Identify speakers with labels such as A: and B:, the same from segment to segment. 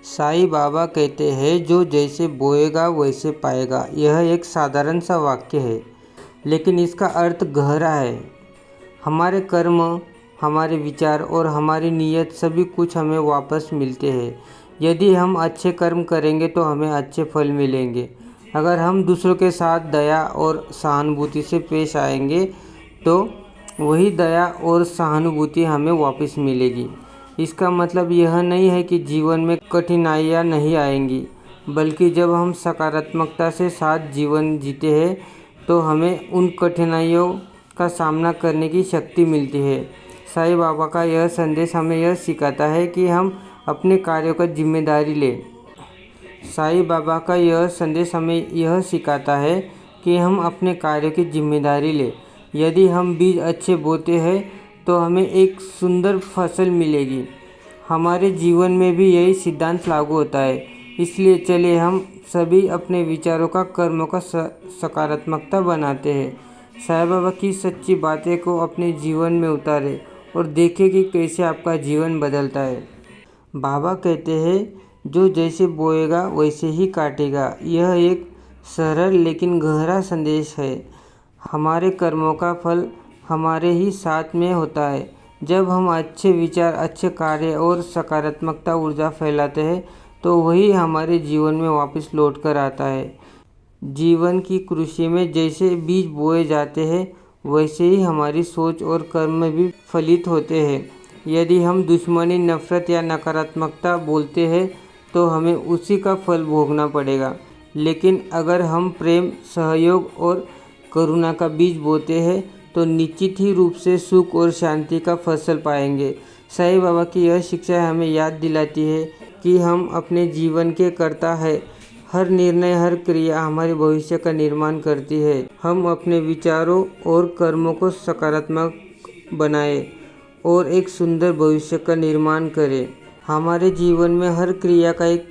A: साईं बाबा कहते हैं जो जैसे बोएगा वैसे पाएगा। यह एक साधारण सा वाक्य है, लेकिन इसका अर्थ गहरा है। हमारे कर्म, हमारे विचार और हमारी नीयत सभी कुछ हमें वापस मिलते हैं। यदि हम अच्छे कर्म करेंगे तो हमें अच्छे फल मिलेंगे। अगर हम दूसरों के साथ दया और सहानुभूति से पेश आएंगे तो वही दया और सहानुभूति हमें वापस मिलेगी। इसका मतलब यह नहीं है कि जीवन में कठिनाइयाँ नहीं आएंगी, बल्कि जब हम सकारात्मकता से साथ जीवन जीते हैं तो हमें उन कठिनाइयों का सामना करने की शक्ति मिलती है। साईं बाबा का यह संदेश हमें यह सिखाता है कि हम अपने कार्यों का जिम्मेदारी लें। साईं बाबा का यह संदेश हमें यह सिखाता है कि हम अपने कार्यों की जिम्मेदारी लें। यदि हम बीज अच्छे बोते हैं तो हमें एक सुंदर फसल मिलेगी। हमारे जीवन में भी यही सिद्धांत लागू होता है। इसलिए चलिए हम सभी अपने विचारों का, कर्मों का सकारात्मकता बनाते हैं। साईं बाबा की सच्ची बातें को अपने जीवन में उतारें और देखें कि कैसे आपका जीवन बदलता है। बाबा कहते हैं जो जैसे बोएगा वैसे ही काटेगा। यह एक सरल लेकिन गहरा संदेश है। हमारे कर्मों का फल हमारे ही साथ में होता है। जब हम अच्छे विचार, अच्छे कार्य और सकारात्मकता ऊर्जा फैलाते हैं तो वही हमारे जीवन में वापस लौट कर आता है। जीवन की कृषि में जैसे बीज बोए जाते हैं वैसे ही हमारी सोच और कर्म भी फलित होते हैं। यदि हम दुश्मनी, नफरत या नकारात्मकता बोलते हैं तो हमें उसी का फल भोगना पड़ेगा। लेकिन अगर हम प्रेम, सहयोग और करुणा का बीज बोते हैं तो निश्चित ही रूप से सुख और शांति का फसल पाएंगे। साईं बाबा की यह शिक्षा हमें याद दिलाती है कि हम अपने जीवन के कर्ता हैं। हर निर्णय, हर क्रिया हमारे भविष्य का निर्माण करती है। हम अपने विचारों और कर्मों को सकारात्मक बनाएं और एक सुंदर भविष्य का निर्माण करें। हमारे जीवन में हर क्रिया का एक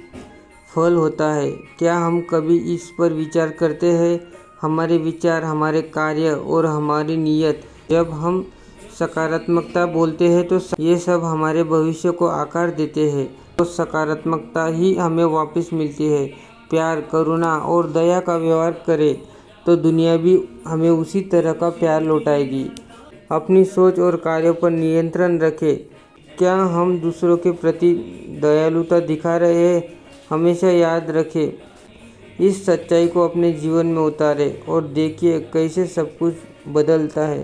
A: फल होता है। क्या हम कभी इस पर विचार करते हैं? हमारे विचार, हमारे कार्य और हमारी नीयत, जब हम सकारात्मकता बोलते हैं तो ये सब हमारे भविष्य को आकार देते हैं। तो सकारात्मकता ही हमें वापस मिलती है। प्यार, करुणा और दया का व्यवहार करें तो दुनिया भी हमें उसी तरह का प्यार लौटाएगी। अपनी सोच और कार्यों पर नियंत्रण रखें। क्या हम दूसरों के प्रति दयालुता दिखा रहे हैं? हमेशा याद रखें, इस सच्चाई को अपने जीवन में उतारें और देखिए कैसे सब कुछ बदलता है।